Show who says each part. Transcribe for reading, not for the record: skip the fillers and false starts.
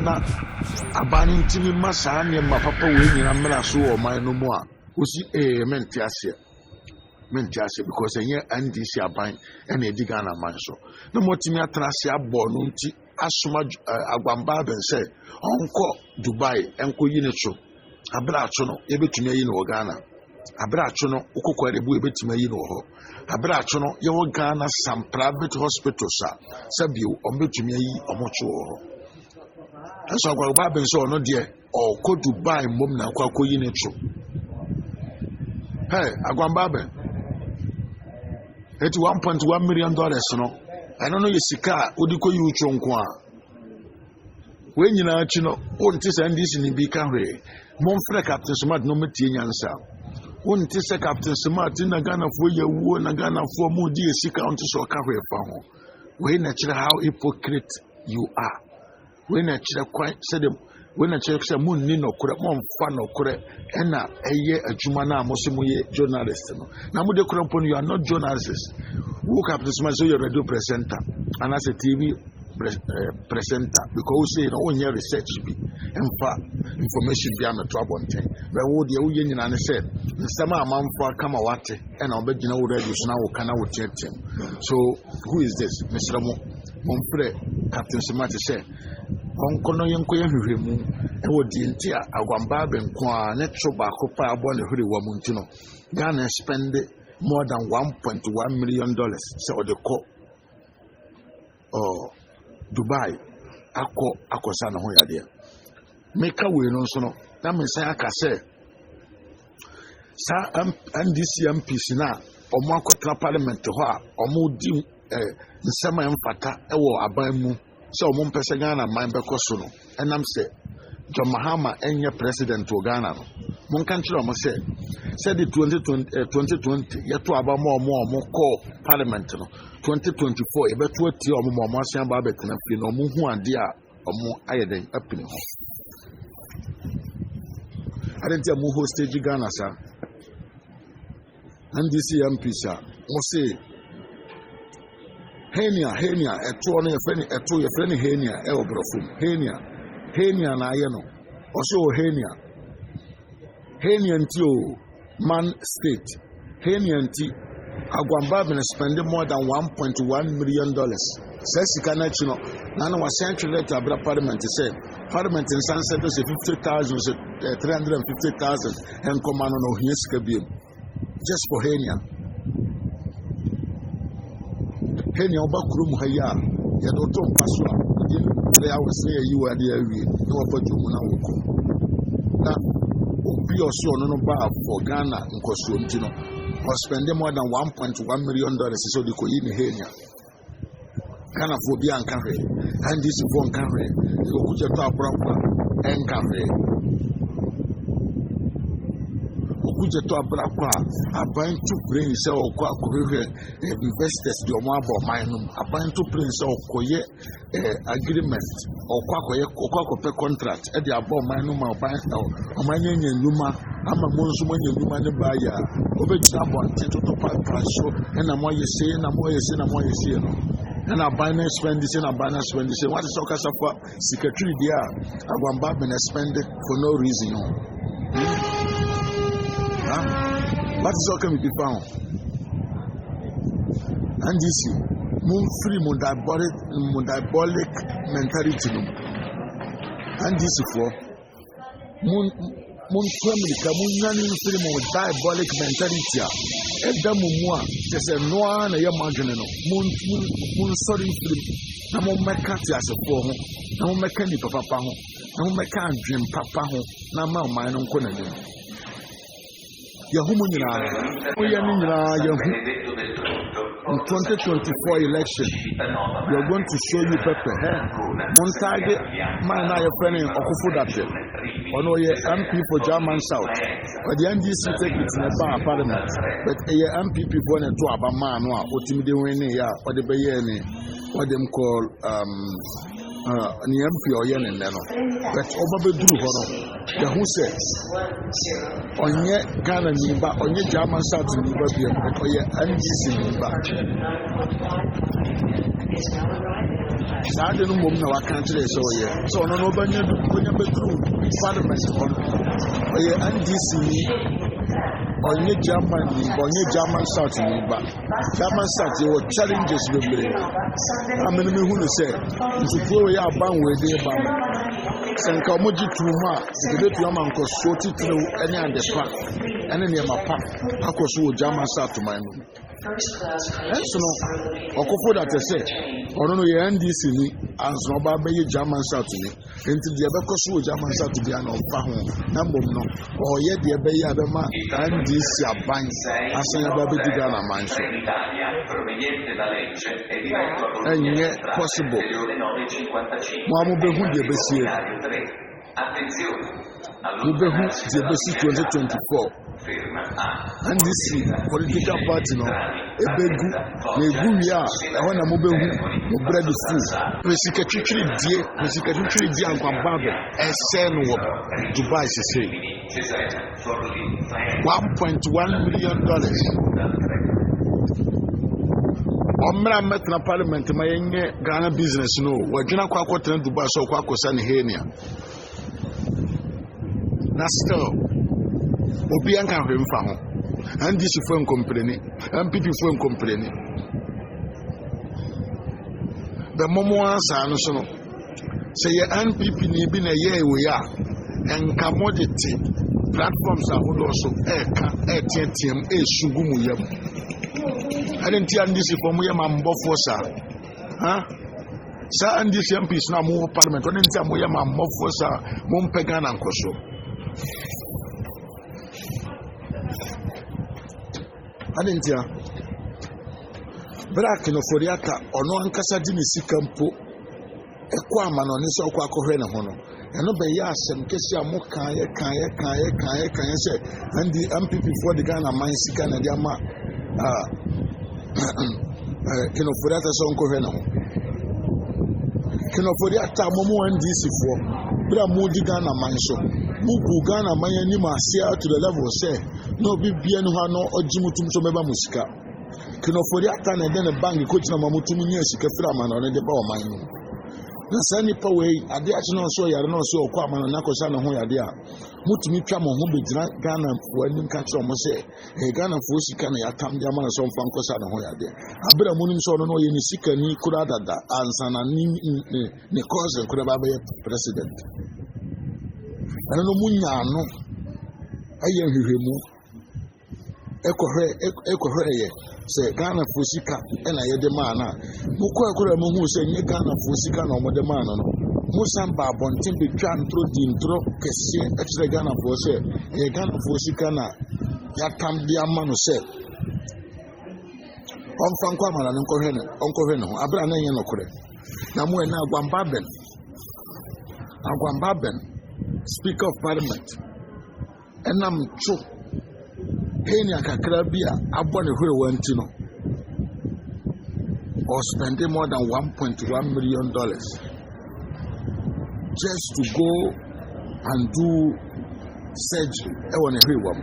Speaker 1: na abani ntimi masa ne ma papa we nyina mra so o man no mu a osi menti ase because enye NDC aban ena edi Ghana man so na motimi atrase abo no nti asoma agwamba ben say onko Dubai enko yinecho abra acho no ebetumi ayi no Ghana abra acho no ukokwa rebu ebetumi ayi no ho abra acho no ye wo Ghana some private hospitals sabi ombetumi ayi omocho ho so agwamba ben so no de o ko Dubai mom na akwa ko yinecho hey agwamba ben it's $1.1 million no. I don't know Yesika, Udiko Yuchonkwa. When you know, won't this and this in the Bikare? Monfre Captain Smart no Metiansa. Won't this a Captain Smart in a Ghana for your war, a Ghana for more dear Sika on to so carry pound. When natural how hypocrite you are. When natural quite said when a church moon nino correct mon fan or correct and a year a Jumana Mosimuye journalist. Now, with the crampon, you are not journalists. Woke up this man, so you're a radio presenter and as a TV presenter because you know when your research be and information be on the trouble. But what the Union and said, the summer man for Kamawate and I'll bet you know already now can I would check him. So, who is this? Mr. Monfre, Captain Samati said. Onkono yenko yehwehwemu ewo di ntia agwamba benkwa netro ba kopa abo ne huri wa muntino Ghana spend more than $1.1 million so the ko Dubai akọ sana ho yade meka we no so no na me san aka se sa NDC MPs na omo akotra parliament ho a omo di nsema emfata ewo aban mu so mum pese Ghana man be koso no enam se John Mahama enye president o Ghana no mun kan kire mo se the 2020 yeto aba mo call parliament no 2024 e beto ati mo asan ba betena fi no mo hu ade a mo ayeden apini ho adenti mo hostage Ghana sa NDC MP sa mo se Henia, eto no yefeni eto yefeni Henia e obrofum. Henia na ayeno. Oso Henia nti o man state. Henia nti agwamba been spending more than $1.1 million. Says sika na chino. Na no central letter abra parliament say parliament in sunset say 50,000 350,000 and command no hie sika biem. Just for Henia. Kenya oba kurum haya ya doto mpaswa ya wese ya yiwa de awie no obajo mu na woko na obi oso no ba for Ghana nkoso ntino was spending more than $1.1 million so the koyi ni Kenya Ghana for bi ankawe and this for ankawe okuje to abrakwa enkawe okuje to abrakwa aban to brain se okwa akohwe investors di omo abo manum aban to brain se okoye agreement okwa akope contract e di abo manum aban omanye nyeluma ama monso manye nyeluma ne ba ya obejira abo to pa so na moye se no and a binance spend this and a binance spend this. What is Soka Sapa secretary there? Agwamba been spending for no reason. What is Soka be found? And this moon free diabolic mentality. And this for moon family, Kamunani free diabolic mentality. Edamumwa, there's a noir and a marginal moon sorry film. No more mechanic as a form, no mechanic of papa, no mechanic dream papa, no more mine on Conan. Yahumuna, in 2024 election, we are going to show you Pepe. One target, my friend in Okufudate, or no, MP for German South. But the NDC take it in a bar parliament. But a MP people want to have a man or Timide Winnie or the Bayani, what them call an MP or Yen and Nano. But over the the who says on ye Ghana Niba, on ye German South Niba, or ye NDC Niba. Saturday no mom na wakantire so ye so no banya bedroom parliament on ye NDC ni onye German South ni ba German South ye what challenges bebre amene me hu no say ntufuo ye aban we de ba senka omoji tuma sikede tu ama nkoso titire ene andepa ene ne mapa akoso German South man no so no okofo that say ono no ye NDC ni anso ba be ye German South ni enti de be koso German South bia na ofa ho na mbom no o ye de be ye abema NDC aban asan ya ba be diga na manso enye possible mo amu be hu de be sie mo be hu de be si 2024 NDC political party no ebegu na egu ya ehon na mo be hu mo bread food mesika twitwiri die ankwambabe ese no wo Dubai sese $1.1 million Omra metna parliament ma yenye Ghana business no wadwina kwa akotena Dubai so kwa akosa ne henia na still obi anka hwemfa ho NDC fo nkompreni MPP fo nkompreni the momo ansa no so no say ye NPP ni bi na ye we ya enka modity platforms ahodo so eka etiem esugu mu yam adenti NDC fo mu yam ambofo sa sa NDC MPs na mu parliament odenti amu yam ambofo sa mu mpega na nkoso adentia Black no Foriata ono ankasa di ne sikampo ekwa amano ne so kwa akohwe ne ho no eno be ya asem kesi amoka ye kan se andi MPP for the Ghana man sika na dia ma kino Foriata so nkohwe ne ho kino Foriata momo NDC for bra mu di Ghana man so mu bu Ghana man ani ma sia to the level say no bibia no ha no ojimutum so meba musika kino Foriata na de ne bank ko tina mamutum nya sika fira ma no de ba o man no na sani pa we ade achi no so yare no so okwa ma no nakosa na ho yade a mutumi twa mo ho bedina Ghana fo anim ka tro mo se Ghana fo sika na yatam dia ma na so mfa nkosa na ho yade abra munim so no ye ni sika ni kura dada ansa na ni cause kura ba be president ana no munya no aye hwehwemu ekohwe ye se Ghana fo sika na ye de ma na mukọ akura mo hu se nye Ghana fo sika na omode ma no musamba abontin be twa ntro di ntro kese ekire Ghana fo se ye Ghana fo sika na ya tam dia ma no se onfa nkwa mara no onkohwe no abra na nye no kore na mo na agwambaben Speaker of Parliament enam chu Heni akakra bia abone hwe wantino or spending more than $1.1 million just to go and do surgery. I want to hear one.